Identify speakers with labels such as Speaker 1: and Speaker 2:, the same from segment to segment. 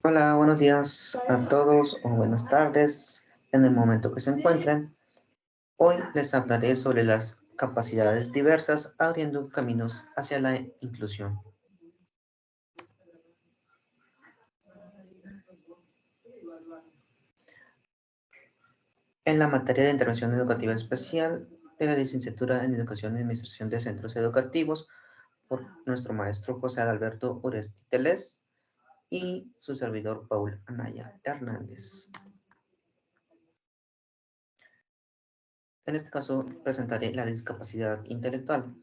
Speaker 1: Hola, buenos días a todos o buenas tardes en el momento que se encuentren. Hoy les hablaré sobre las capacidades diversas abriendo caminos hacia la inclusión. En la materia de intervención educativa especial de la licenciatura en Educación y Administración de Centros Educativos por nuestro maestro José Adalberto Uresti Teles y su servidor Paul Anaya Hernández. En este caso presentaré la discapacidad intelectual.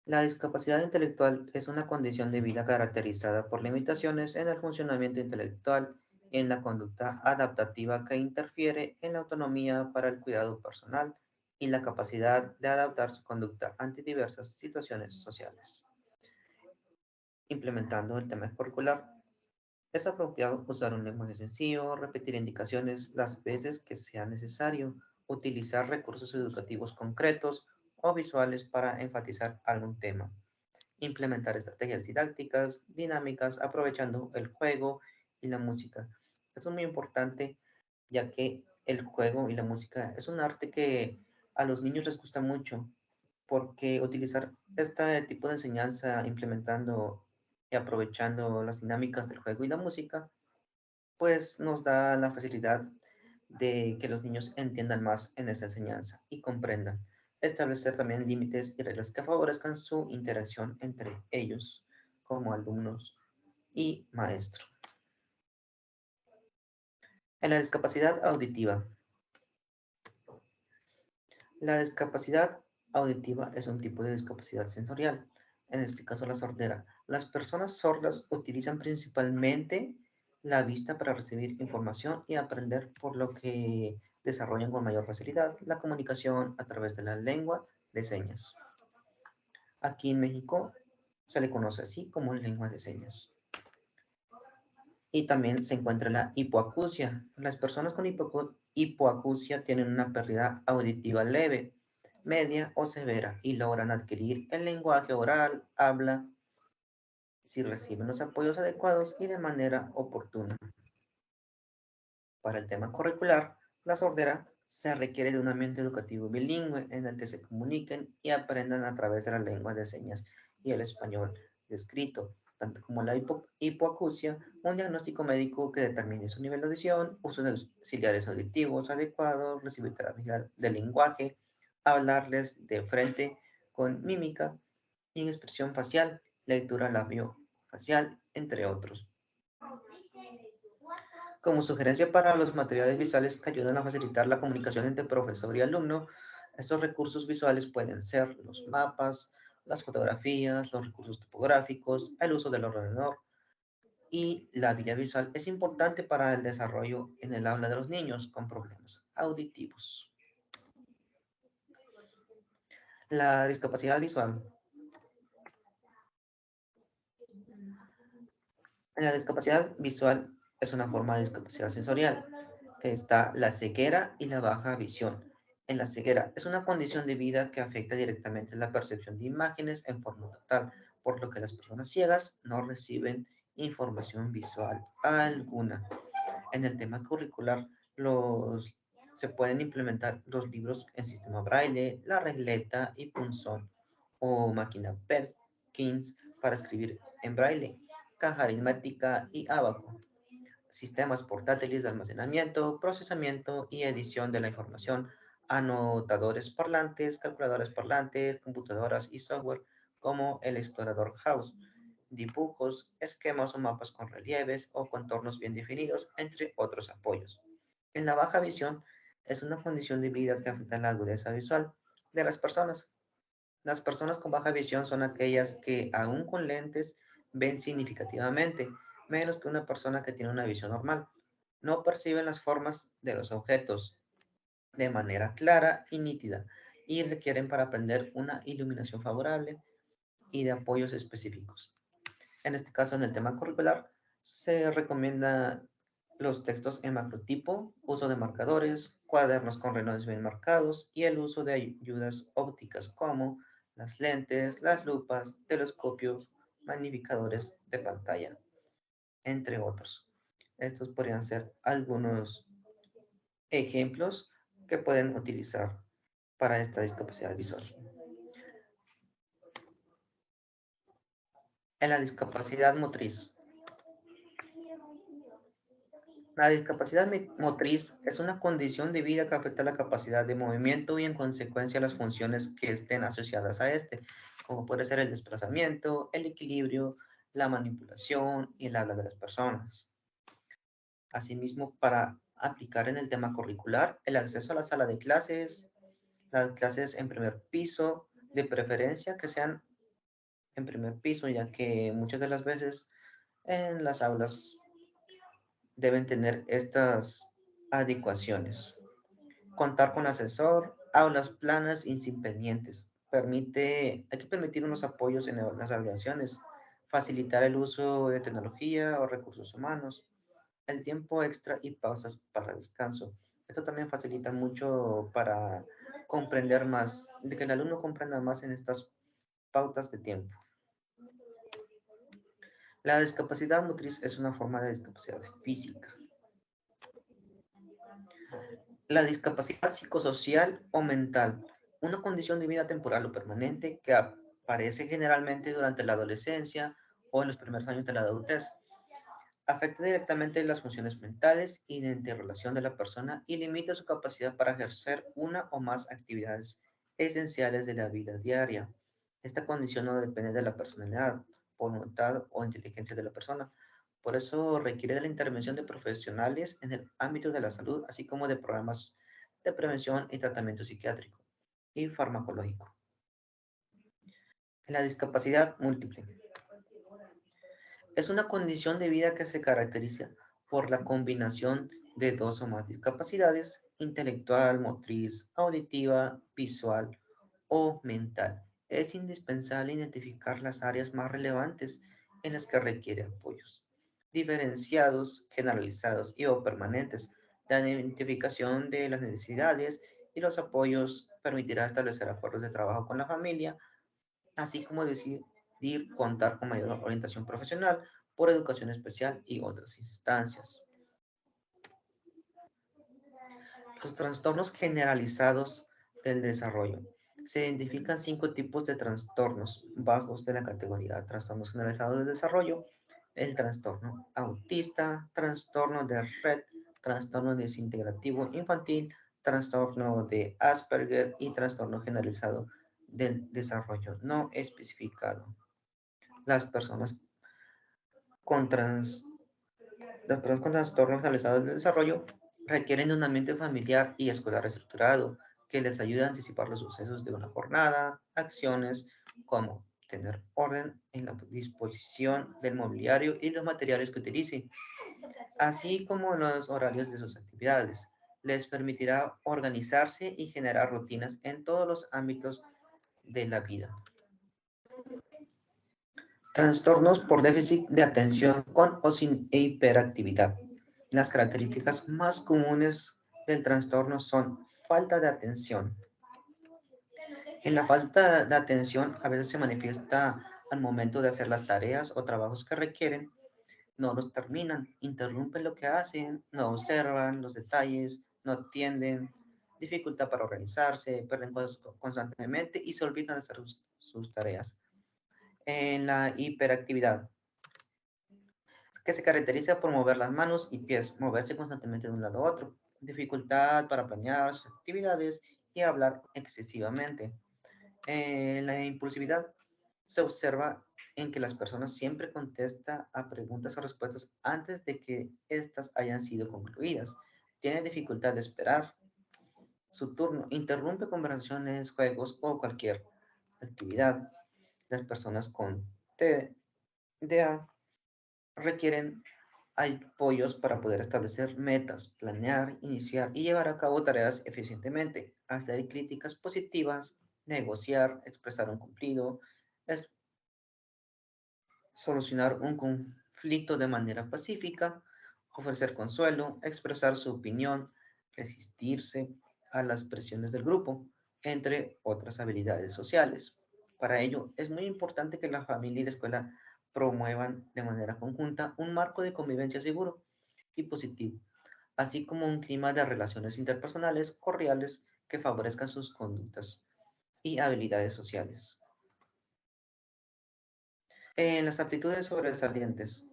Speaker 1: La discapacidad intelectual es una condición de vida caracterizada por limitaciones en el funcionamiento intelectual y en la conducta adaptativa que interfiere en la autonomía para el cuidado personal y la capacidad de adaptar su conducta ante diversas situaciones sociales. Implementando el tema curricular, es apropiado usar un lenguaje sencillo, repetir indicaciones las veces que sea necesario, utilizar recursos educativos concretos o visuales para enfatizar algún tema, implementar estrategias didácticas, dinámicas, aprovechando el juego y la música. Eso es muy importante, ya que el juego y la música es un arte que a los niños les gusta mucho, porque utilizar este tipo de enseñanza implementando y aprovechando las dinámicas del juego y la música, pues nos da la facilidad de que los niños entiendan más en esa enseñanza y comprendan. Establecer también límites y reglas que favorezcan su interacción entre ellos como alumnos y maestro. En la discapacidad auditiva. La discapacidad auditiva es un tipo de discapacidad sensorial, en este caso la sordera. Las personas sordas utilizan principalmente la vista para recibir información y aprender, por lo que desarrollan con mayor facilidad la comunicación a través de la lengua de señas. Aquí en México se le conoce así como lengua de señas. Y también se encuentra la hipoacusia. Las personas con hipoacusia tienen una pérdida auditiva leve, media o severa y logran adquirir el lenguaje oral, habla, si reciben los apoyos adecuados y de manera oportuna. Para el tema curricular, la sordera se requiere de un ambiente educativo bilingüe en el que se comuniquen y aprendan a través de la lengua de señas y el español descrito, tanto como la hipoacusia, un diagnóstico médico que determine su nivel de audición, uso de auxiliares auditivos adecuados, recibir terapia del lenguaje, hablarles de frente con mímica y en expresión facial, lectura labio facial, entre otros. Como sugerencia para los materiales visuales que ayudan a facilitar la comunicación entre profesor y alumno, estos recursos visuales pueden ser los mapas, las fotografías, los recursos topográficos, el uso del ordenador y la guía visual es importante para el desarrollo en el habla de los niños con problemas auditivos. La discapacidad visual. La discapacidad visual es una forma de discapacidad sensorial, que está la ceguera y la baja visión. En la ceguera es una condición de vida que afecta directamente la percepción de imágenes en forma total, por lo que las personas ciegas no reciben información visual alguna. En el tema curricular, se pueden implementar los libros en sistema braille, la regleta y punzón o máquina Perkins para escribir en braille, caja aritmética y ábaco, sistemas portátiles de almacenamiento, procesamiento y edición de la información, anotadores parlantes, calculadores parlantes, computadoras y software como el explorador House, dibujos, esquemas o mapas con relieves o contornos bien definidos, entre otros apoyos. En la baja visión es una condición de vida que afecta la agudeza visual de las personas. Las personas con baja visión son aquellas que, aún con lentes, ven significativamente, menos que una persona que tiene una visión normal. No perciben las formas de los objetos de manera clara y nítida y requieren para aprender una iluminación favorable y de apoyos específicos. En este caso, en el tema curricular, se recomienda los textos en macrotipo, uso de marcadores, cuadernos con renglones bien marcados y el uso de ayudas ópticas como las lentes, las lupas, telescopios, magnificadores de pantalla. entre otros. Estos podrían ser algunos ejemplos que pueden utilizar para esta discapacidad visual. En la discapacidad motriz. La discapacidad motriz es una condición de vida que afecta la capacidad de movimiento y en consecuencia las funciones que estén asociadas a este, como puede ser el desplazamiento, el equilibrio, la manipulación y el habla de las personas. Asimismo, para aplicar en el tema curricular, el acceso a la sala de clases, las clases en primer piso, de preferencia que sean en primer piso, ya que muchas de las veces en las aulas deben tener estas adecuaciones. Contar con asesor, aulas planas y sin pendientes. Hay que permitir unos apoyos en las evaluaciones, facilitar el uso de tecnología o recursos humanos, el tiempo extra y pausas para descanso. Esto también facilita mucho para comprender más, de que el alumno comprenda más en estas pautas de tiempo. La discapacidad motriz es una forma de discapacidad física. La discapacidad psicosocial o mental, una condición de vida temporal o permanente que aparece generalmente durante la adolescencia o en los primeros años de la adultez. Afecta directamente las funciones mentales y de interrelación de la persona y limita su capacidad para ejercer una o más actividades esenciales de la vida diaria. Esta condición no depende de la personalidad, voluntad o inteligencia de la persona. Por eso requiere de la intervención de profesionales en el ámbito de la salud, así como de programas de prevención y tratamiento psiquiátrico y farmacológico. La discapacidad múltiple. Es una condición de vida que se caracteriza por la combinación de dos o más discapacidades, intelectual, motriz, auditiva, visual o mental. Es indispensable identificar las áreas más relevantes en las que requiere apoyos, diferenciados, generalizados y o permanentes. La identificación de las necesidades y los apoyos permitirá establecer acuerdos de trabajo con la familia, así como decidir contar con mayor orientación profesional por educación especial y otras instancias. Los trastornos generalizados del desarrollo. Se identifican cinco tipos de trastornos bajos de la categoría trastornos generalizados del desarrollo: el trastorno autista, trastorno de red, trastorno desintegrativo infantil, trastorno de Asperger y trastorno generalizado del desarrollo no especificado. Las personas con, trans- las personas con trastornos generalizados del desarrollo requieren de un ambiente familiar y escolar estructurado que les ayude a anticipar los sucesos de una jornada, acciones como tener orden en la disposición del mobiliario y los materiales que utilicen, así como los horarios de sus actividades. Les permitirá organizarse y generar rutinas en todos los ámbitos de la vida. Trastornos por déficit de atención con o sin hiperactividad. Las características más comunes del trastorno son falta de atención. En la falta de atención a veces se manifiesta al momento de hacer las tareas o trabajos que requieren, no los terminan, interrumpen lo que hacen, no observan los detalles, no atienden, dificultad para organizarse, pierden cosas constantemente y se olvidan de hacer sus tareas. En la hiperactividad, que se caracteriza por mover las manos y pies, moverse constantemente de un lado a otro, dificultad para planear sus actividades y hablar excesivamente. La impulsividad se observa en que las personas siempre contestan a preguntas o respuestas antes de que éstas hayan sido concluidas. Tiene dificultad de esperar su turno, interrumpe conversaciones, juegos o cualquier actividad. Las personas con TDA requieren apoyos para poder establecer metas, planear, iniciar y llevar a cabo tareas eficientemente, hacer críticas positivas, negociar, expresar un cumplido, es solucionar un conflicto de manera pacífica, ofrecer consuelo, expresar su opinión, resistirse a las presiones del grupo, entre otras habilidades sociales. Para ello, es muy importante que la familia y la escuela promuevan de manera conjunta un marco de convivencia seguro y positivo, así como un clima de relaciones interpersonales cordiales que favorezcan sus conductas y habilidades sociales. En las aptitudes sobresalientes,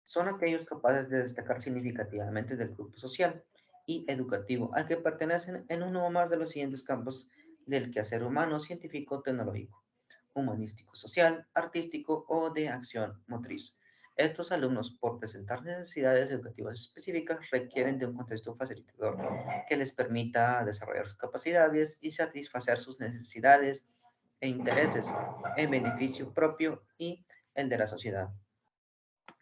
Speaker 1: son aquellos capaces de destacar significativamente del grupo social y educativo al que pertenecen en uno o más de los siguientes campos del quehacer humano, científico, tecnológico, humanístico, social, artístico o de acción motriz. Estos alumnos, por presentar necesidades educativas específicas, requieren de un contexto facilitador que les permita desarrollar sus capacidades y satisfacer sus necesidades e intereses en beneficio propio y el de la sociedad.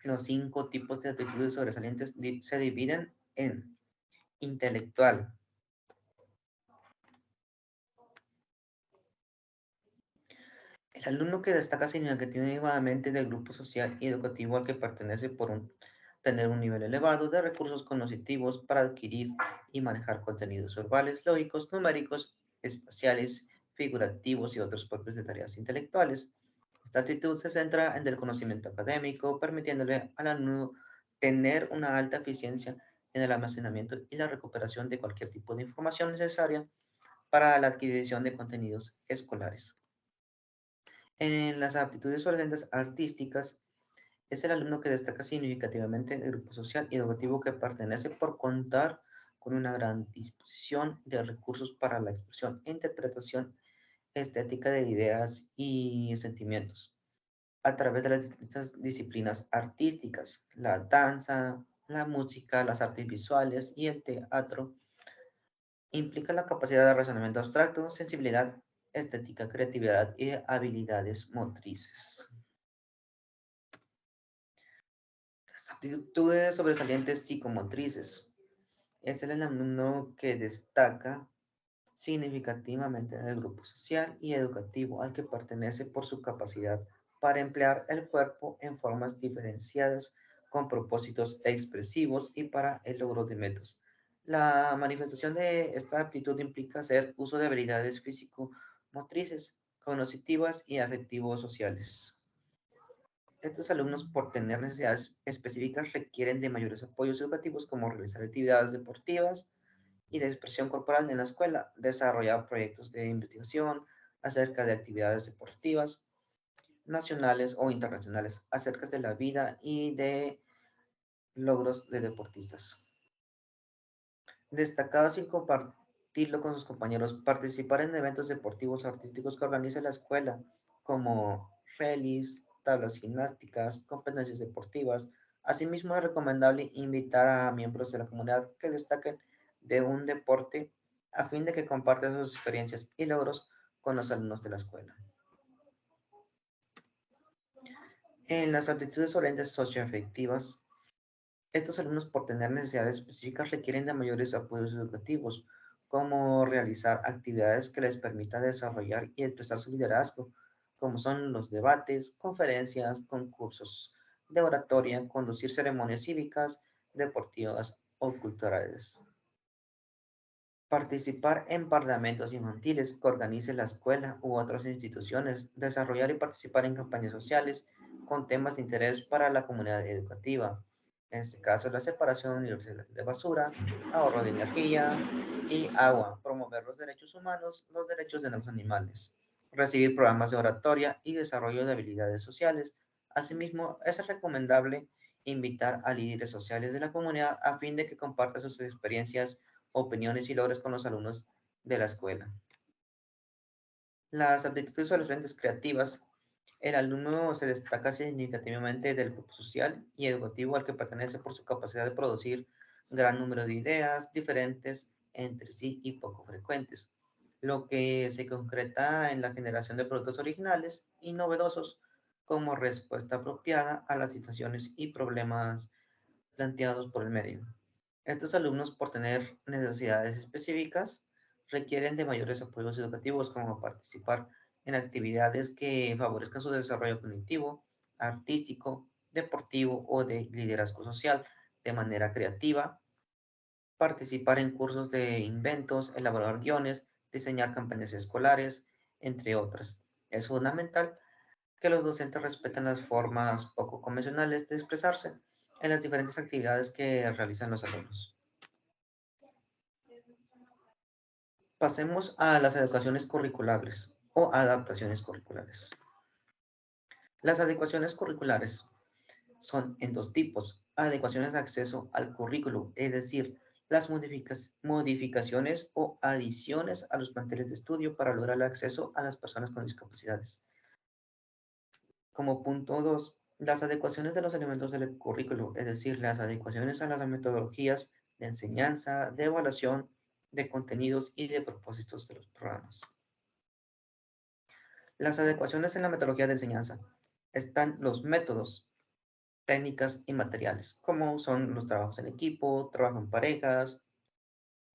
Speaker 1: Los cinco tipos de aptitudes sobresalientes se dividen en intelectual. El alumno que destaca significativamente del grupo social y educativo al que pertenece tener un nivel elevado de recursos cognitivos para adquirir y manejar contenidos verbales, lógicos, numéricos, espaciales, figurativos y otros propios de tareas intelectuales. Esta actitud se centra en el conocimiento académico, permitiéndole al alumno tener una alta eficiencia en el almacenamiento y la recuperación de cualquier tipo de información necesaria para la adquisición de contenidos escolares. En las aptitudes docentes artísticas, es el alumno que destaca significativamente en el grupo social y educativo que pertenece por contar con una gran disposición de recursos para la expresión e interpretación estética de ideas y sentimientos a través de las distintas disciplinas artísticas, la danza, la música, las artes visuales y el teatro. Implica la capacidad de razonamiento abstracto, sensibilidad, estética, creatividad y habilidades motrices. Las aptitudes sobresalientes psicomotrices. Es el alumno que destaca significativamente en el grupo social y educativo al que pertenece por su capacidad para emplear el cuerpo en formas diferenciadas con propósitos expresivos y para el logro de metas. La manifestación de esta aptitud implica hacer uso de habilidades físico-motrices, cognitivas y afectivo-sociales. Estos alumnos, por tener necesidades específicas, requieren de mayores apoyos educativos como realizar actividades deportivas y de expresión corporal en la escuela, desarrollar proyectos de investigación acerca de actividades deportivas nacionales o internacionales, acerca de la vida y de logros de deportistas. Destacado sin compartirlo con sus compañeros, participar en eventos deportivos o artísticos que organiza la escuela, como rallies, tablas gimnásticas, competencias deportivas. Asimismo, es recomendable invitar a miembros de la comunidad que destaquen de un deporte a fin de que compartan sus experiencias y logros con los alumnos de la escuela. En las aptitudes orientadas socioafectivas, estos alumnos, por tener necesidades específicas, requieren de mayores apoyos educativos, como realizar actividades que les permitan desarrollar y expresar su liderazgo, como son los debates, conferencias, concursos de oratoria, conducir ceremonias cívicas, deportivas o culturales. Participar en parlamentos infantiles que organice la escuela u otras instituciones, desarrollar y participar en campañas sociales con temas de interés para la comunidad educativa. En este caso, la separación universal de basura, ahorro de energía y agua, promover los derechos humanos, los derechos de los animales, recibir programas de oratoria y desarrollo de habilidades sociales. Asimismo, es recomendable invitar a líderes sociales de la comunidad a fin de que compartan sus experiencias, opiniones y logros con los alumnos de la escuela. Las aptitudes adolescentes creativas. El alumno se destaca significativamente del grupo social y educativo al que pertenece por su capacidad de producir gran número de ideas diferentes entre sí y poco frecuentes, lo que se concreta en la generación de productos originales y novedosos como respuesta apropiada a las situaciones y problemas planteados por el medio. Estos alumnos, por tener necesidades específicas, requieren de mayores apoyos educativos como participar en actividades que favorezcan su desarrollo cognitivo, artístico, deportivo o de liderazgo social de manera creativa, participar en cursos de inventos, elaborar guiones, diseñar campañas escolares, entre otras. Es fundamental que los docentes respeten las formas poco convencionales de expresarse en las diferentes actividades que realizan los alumnos. Pasemos a las adecuaciones curriculares o adaptaciones curriculares. Las adecuaciones curriculares son en dos tipos: adecuaciones de acceso al currículo, es decir, las modificaciones o adiciones a los planteles de estudio para lograr el acceso a las personas con discapacidades. Como punto 2, las adecuaciones de los elementos del currículo, es decir, las adecuaciones a las metodologías de enseñanza, de evaluación, de contenidos y de propósitos de los programas. Las adecuaciones en la metodología de enseñanza están los métodos, técnicas y materiales, como son los trabajos en equipo, trabajo en parejas,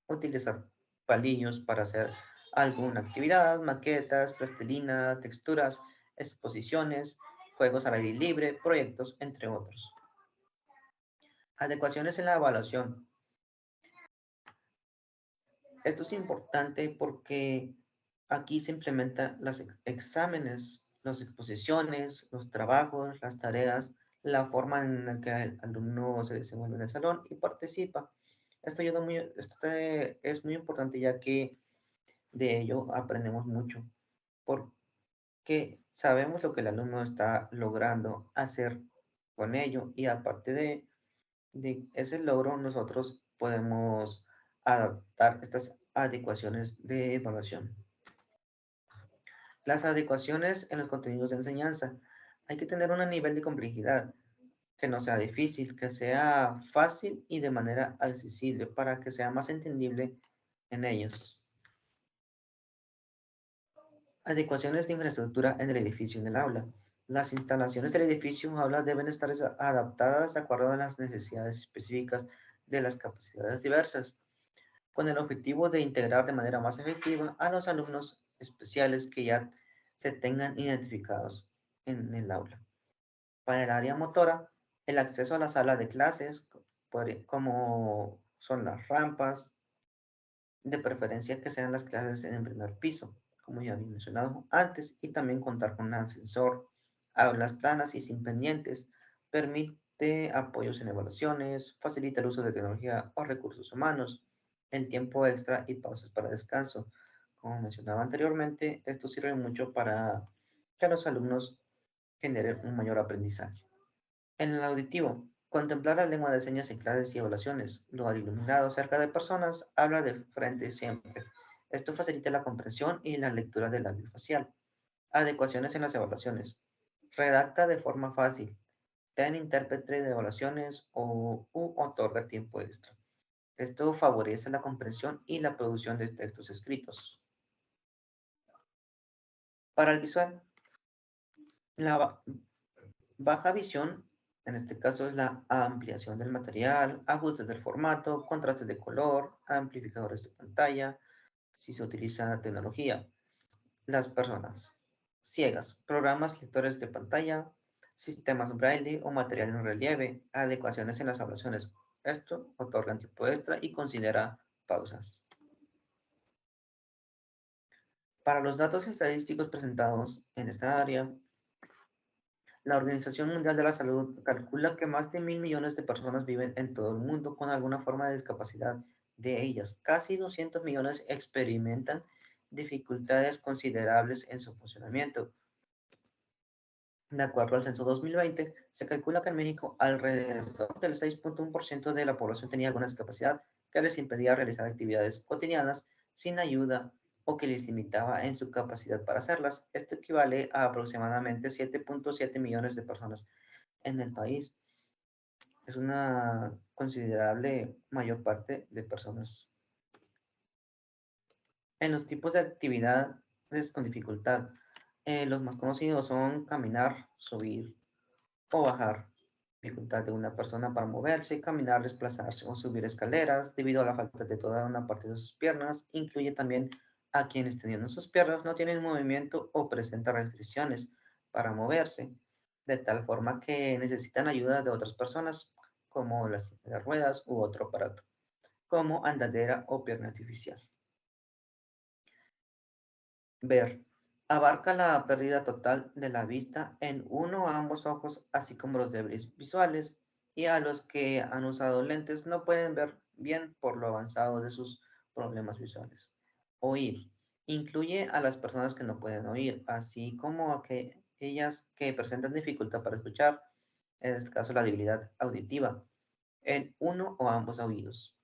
Speaker 1: utilizar palillos para hacer alguna actividad, maquetas, plastilina, texturas, exposiciones, juegos al aire libre, proyectos, entre otros. Adecuaciones en la evaluación. Esto es importante porque aquí se implementan los exámenes, las exposiciones, los trabajos, las tareas, la forma en la que el alumno se desenvuelve en el salón y participa. Es muy importante ya que de ello aprendemos mucho, porque sabemos lo que el alumno está logrando hacer con ello y aparte de ese logro nosotros podemos adaptar estas adecuaciones de evaluación. Las adecuaciones en los contenidos de enseñanza. Hay que tener un nivel de complejidad que no sea difícil, que sea fácil y de manera accesible para que sea más entendible en ellos. Adecuaciones de infraestructura en el edificio en el aula. Las instalaciones del edificio aula deben estar adaptadas de acuerdo a las necesidades específicas de las capacidades diversas, con el objetivo de integrar de manera más efectiva a los alumnos especiales que ya se tengan identificados en el aula. Para el área motora, el acceso a la sala de clases, como son las rampas, de preferencia que sean las clases en el primer piso, como ya había mencionado antes, y también contar con un ascensor, aulas planas y sin pendientes, permite apoyos en evaluaciones, facilita el uso de tecnología o recursos humanos, el tiempo extra y pausas para descanso. Como mencionaba anteriormente, esto sirve mucho para que los alumnos generen un mayor aprendizaje. En el auditivo, contemplar la lengua de señas en clases y evaluaciones, lugar iluminado cerca de personas, habla de frente siempre. Esto facilita la comprensión y la lectura del labio facial. Adecuaciones en las evaluaciones. Redacta de forma fácil. Ten intérprete de evaluaciones u otorga tiempo extra. Esto favorece la comprensión y la producción de textos escritos. Para el visual, la baja visión, en este caso, es la ampliación del material, ajustes del formato, contrastes de color, amplificadores de pantalla, si se utiliza tecnología. Las personas ciegas, programas lectores de pantalla, sistemas braille o material en relieve, adecuaciones en las evaluaciones. Esto otorga tiempo extra y considera pausas. Para los datos estadísticos presentados en esta área, la Organización Mundial de la Salud calcula que más de 1.000 millones de personas viven en todo el mundo con alguna forma de discapacidad. De ellas, casi 200 millones experimentan dificultades considerables en su funcionamiento. De acuerdo al censo 2020, se calcula que en México alrededor del 6,1% de la población tenía alguna discapacidad que les impedía realizar actividades cotidianas sin ayuda o que les limitaba en su capacidad para hacerlas. Esto equivale a aproximadamente 7,7 millones de personas en el país. Es una considerable mayor parte de personas. En los tipos de actividades con dificultad, los más conocidos son caminar, subir o bajar. Dificultad de una persona para moverse, caminar, desplazarse o subir escaleras debido a la falta de toda una parte de sus piernas. Incluye también a quienes teniendo sus piernas no tienen movimiento o presentan restricciones para moverse, de tal forma que necesitan ayuda de otras personas, como las silla de ruedas u otro aparato, como andadera o pierna artificial. Ver. Abarca la pérdida total de la vista en uno o ambos ojos, así como los débiles visuales, y a los que han usado lentes no pueden ver bien por lo avanzado de sus problemas visuales. Oír. Incluye a las personas que no pueden oír, así como a ellas que presentan dificultad para escuchar, en este caso la debilidad auditiva, en uno o ambos oídos.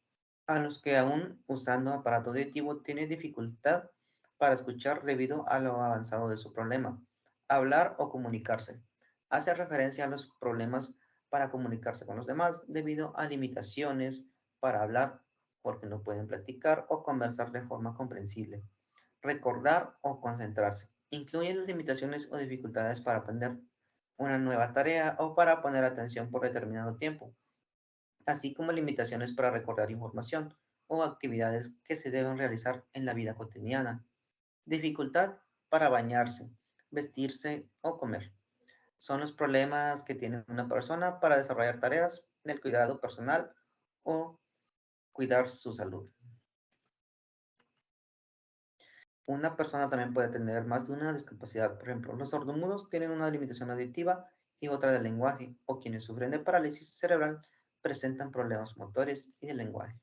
Speaker 1: A los que aún usando aparato auditivo tienen dificultad para escuchar debido a lo avanzado de su problema. Hablar o comunicarse. Hace referencia a los problemas para comunicarse con los demás debido a limitaciones para hablar porque no pueden platicar o conversar de forma comprensible. Recordar o concentrarse. Incluye las limitaciones o dificultades para aprender una nueva tarea o para poner atención por determinado tiempo, así como limitaciones para recordar información o actividades que se deben realizar en la vida cotidiana. Dificultad para bañarse, vestirse o comer. Son los problemas que tiene una persona para desarrollar tareas del cuidado personal o cuidar su salud. Una persona también puede tener más de una discapacidad. Por ejemplo, los sordomudos tienen una limitación auditiva y otra del lenguaje, o quienes sufren de parálisis cerebral presentan problemas motores y de lenguaje.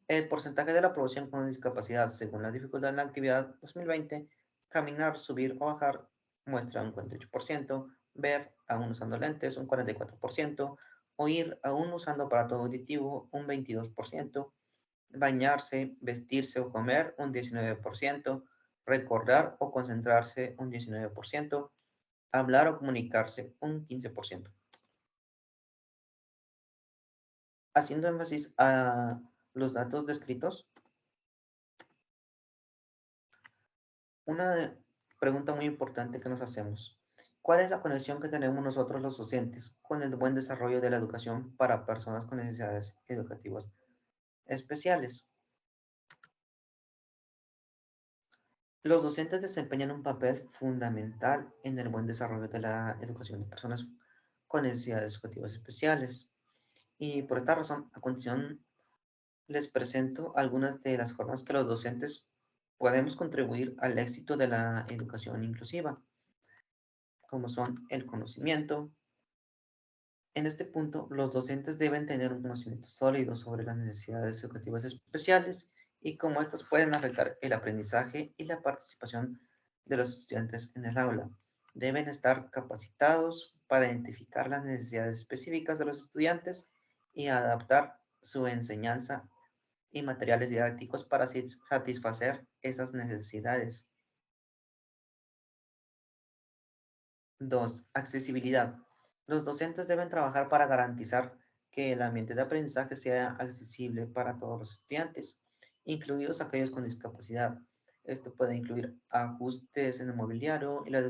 Speaker 1: El porcentaje de la población con discapacidad según la dificultad en la actividad 2020, caminar, subir o bajar, muestra un 48%, ver aún usando lentes un 44%, oír aún usando aparato auditivo un 22%, bañarse, vestirse o comer un 19%, recordar o concentrarse un 19%, hablar o comunicarse un 15%. Haciendo énfasis a los datos descritos, una pregunta muy importante que nos hacemos: ¿cuál es la conexión que tenemos nosotros los docentes con el buen desarrollo de la educación para personas con necesidades educativas especiales? Los docentes desempeñan un papel fundamental en el buen desarrollo de la educación de personas con necesidades educativas especiales. Y por esta razón, a continuación les presento algunas de las formas que los docentes podemos contribuir al éxito de la educación inclusiva, como son el conocimiento. En este punto, los docentes deben tener un conocimiento sólido sobre las necesidades educativas especiales y cómo estas pueden afectar el aprendizaje y la participación de los estudiantes en el aula. Deben estar capacitados para identificar las necesidades específicas de los estudiantes y adaptar su enseñanza y materiales didácticos para satisfacer esas necesidades. 2. Accesibilidad. Los docentes deben trabajar para garantizar que el ambiente de aprendizaje sea accesible para todos los estudiantes, incluidos aquellos con discapacidad. Esto puede incluir ajustes en el mobiliario y la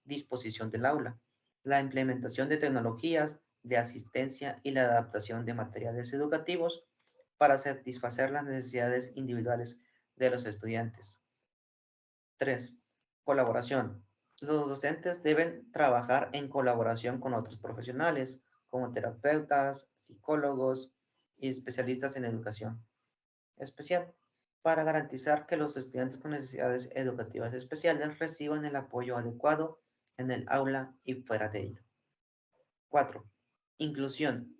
Speaker 1: disposición del aula, la implementación de tecnologías de asistencia y la adaptación de materiales educativos para satisfacer las necesidades individuales de los estudiantes. 3. Colaboración. Los docentes deben trabajar en colaboración con otros profesionales, como terapeutas, psicólogos y especialistas en educación especial, para garantizar que los estudiantes con necesidades educativas especiales reciban el apoyo adecuado en el aula y fuera de ella. 4. Inclusión.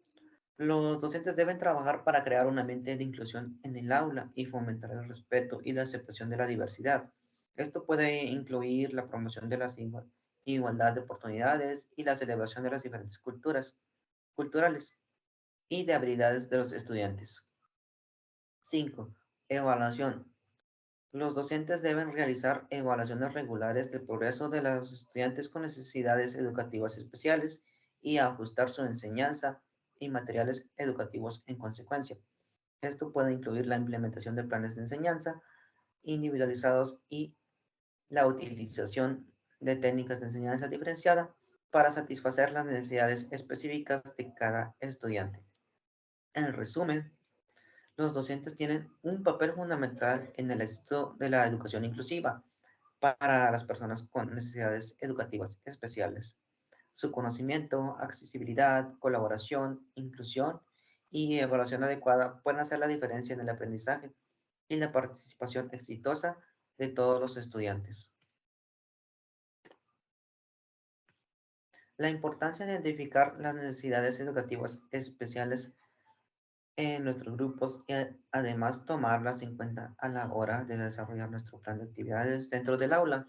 Speaker 1: Los docentes deben trabajar para crear un ambiente de inclusión en el aula y fomentar el respeto y la aceptación de la diversidad. Esto puede incluir la promoción de la igualdad de oportunidades y la celebración de las diferentes culturales y de habilidades de los estudiantes. 5. Evaluación. Los docentes deben realizar evaluaciones regulares del progreso de los estudiantes con necesidades educativas especiales y ajustar su enseñanza y materiales educativos en consecuencia. Esto puede incluir la implementación de planes de enseñanza individualizados y la utilización de técnicas de enseñanza diferenciada para satisfacer las necesidades específicas de cada estudiante. En resumen, los docentes tienen un papel fundamental en el éxito de la educación inclusiva para las personas con necesidades educativas especiales. Su conocimiento, accesibilidad, colaboración, inclusión y evaluación adecuada pueden hacer la diferencia en el aprendizaje y la participación exitosa de todos los estudiantes. La importancia de identificar las necesidades educativas especiales en nuestros grupos y además tomarlas en cuenta a la hora de desarrollar nuestro plan de actividades dentro del aula.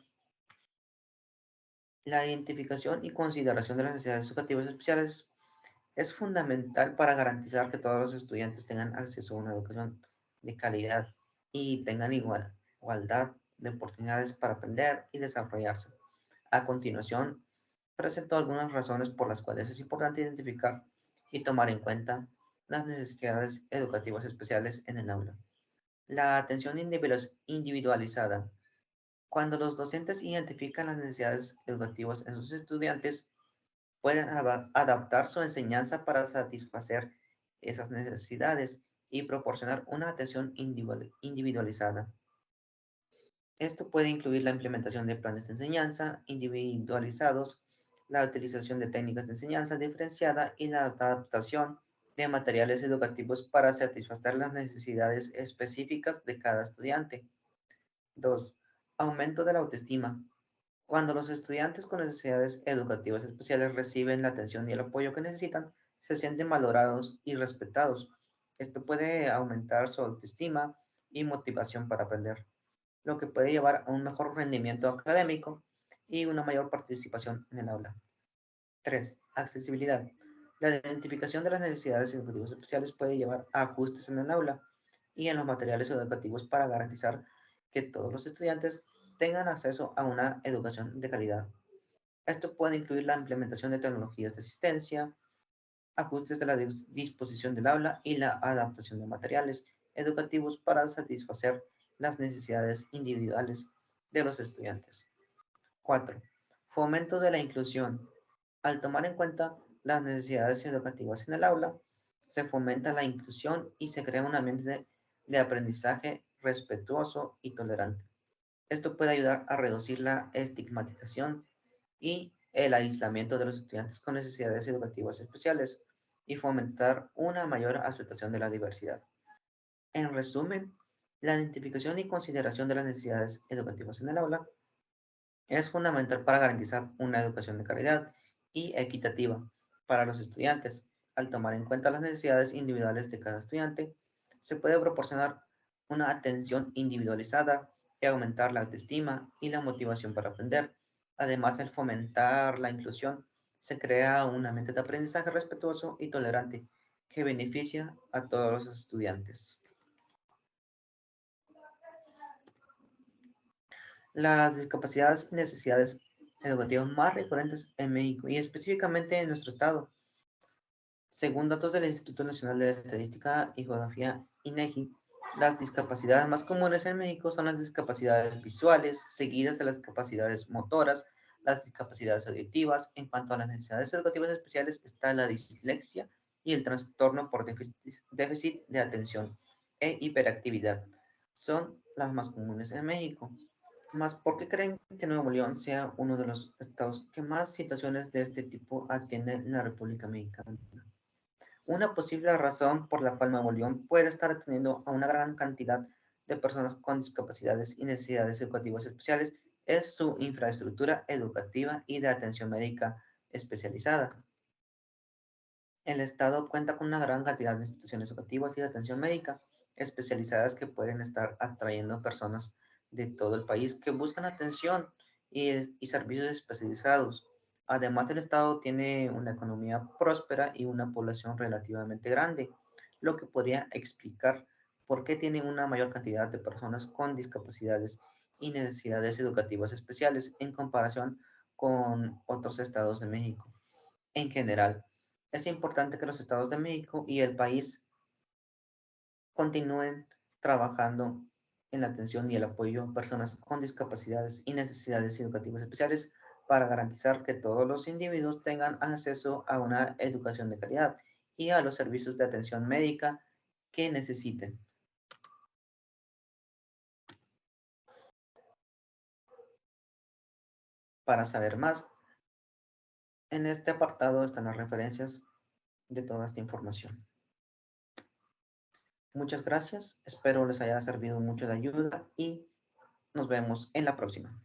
Speaker 1: La identificación y consideración de las necesidades educativas especiales es fundamental para garantizar que todos los estudiantes tengan acceso a una educación de calidad y tengan igualdad de oportunidades para aprender y desarrollarse. A continuación, presento algunas razones por las cuales es importante identificar y tomar en cuenta las necesidades educativas especiales en el aula. La atención individualizada. Cuando los docentes identifican las necesidades educativas en sus estudiantes, pueden adaptar su enseñanza para satisfacer esas necesidades y proporcionar una atención individualizada. Esto puede incluir la implementación de planes de enseñanza individualizados, la utilización de técnicas de enseñanza diferenciada y la adaptación de materiales educativos para satisfacer las necesidades específicas de cada estudiante. 2. Aumento de la autoestima. Cuando los estudiantes con necesidades educativas especiales reciben la atención y el apoyo que necesitan, se sienten valorados y respetados. Esto puede aumentar su autoestima y motivación para aprender, lo que puede llevar a un mejor rendimiento académico y una mayor participación en el aula. 3. Accesibilidad. La identificación de las necesidades educativas especiales puede llevar a ajustes en el aula y en los materiales educativos para garantizar que todos los estudiantes tengan acceso a una educación de calidad. Esto puede incluir la implementación de tecnologías de asistencia, ajustes de la disposición del aula y la adaptación de materiales educativos para satisfacer las necesidades individuales de los estudiantes. 4. Fomento de la inclusión. Al tomar en cuenta las necesidades educativas en el aula, se fomenta la inclusión y se crea un ambiente de aprendizaje respetuoso y tolerante. Esto puede ayudar a reducir la estigmatización y el aislamiento de los estudiantes con necesidades educativas especiales y fomentar una mayor aceptación de la diversidad. En resumen, la identificación y consideración de las necesidades educativas en el aula es fundamental para garantizar una educación de calidad y equitativa para los estudiantes. Al tomar en cuenta las necesidades individuales de cada estudiante, se puede proporcionar una atención individualizada y aumentar la autoestima y la motivación para aprender. Además, al fomentar la inclusión, se crea un ambiente de aprendizaje respetuoso y tolerante que beneficia a todos los estudiantes. Las discapacidades y necesidades educativas más recurrentes en México y específicamente en nuestro estado. Según datos del Instituto Nacional de Estadística y Geografía, INEGI, las discapacidades más comunes en México son las discapacidades visuales, seguidas de las capacidades motoras, las discapacidades auditivas. En cuanto a las necesidades educativas especiales, está la dislexia y el trastorno por déficit de atención e hiperactividad. Son las más comunes en México. Más, ¿por qué creen que Nuevo León sea uno de los estados que más situaciones de este tipo atiende en la República Mexicana? Una posible razón por la cual Nuevo León puede estar atendiendo a una gran cantidad de personas con discapacidades y necesidades educativas especiales es su infraestructura educativa y de atención médica especializada. El Estado cuenta con una gran cantidad de instituciones educativas y de atención médica especializadas que pueden estar atrayendo personas de todo el país que buscan atención y servicios especializados. Además, el Estado tiene una economía próspera y una población relativamente grande, lo que podría explicar por qué tiene una mayor cantidad de personas con discapacidades y necesidades educativas especiales en comparación con otros estados de México. En general, es importante que los estados de México y el país continúen trabajando en la atención y el apoyo a personas con discapacidades y necesidades educativas especiales para garantizar que todos los individuos tengan acceso a una educación de calidad y a los servicios de atención médica que necesiten. Para saber más, en este apartado están las referencias de toda esta información. Muchas gracias, espero les haya servido mucho de ayuda y Nos vemos en la próxima.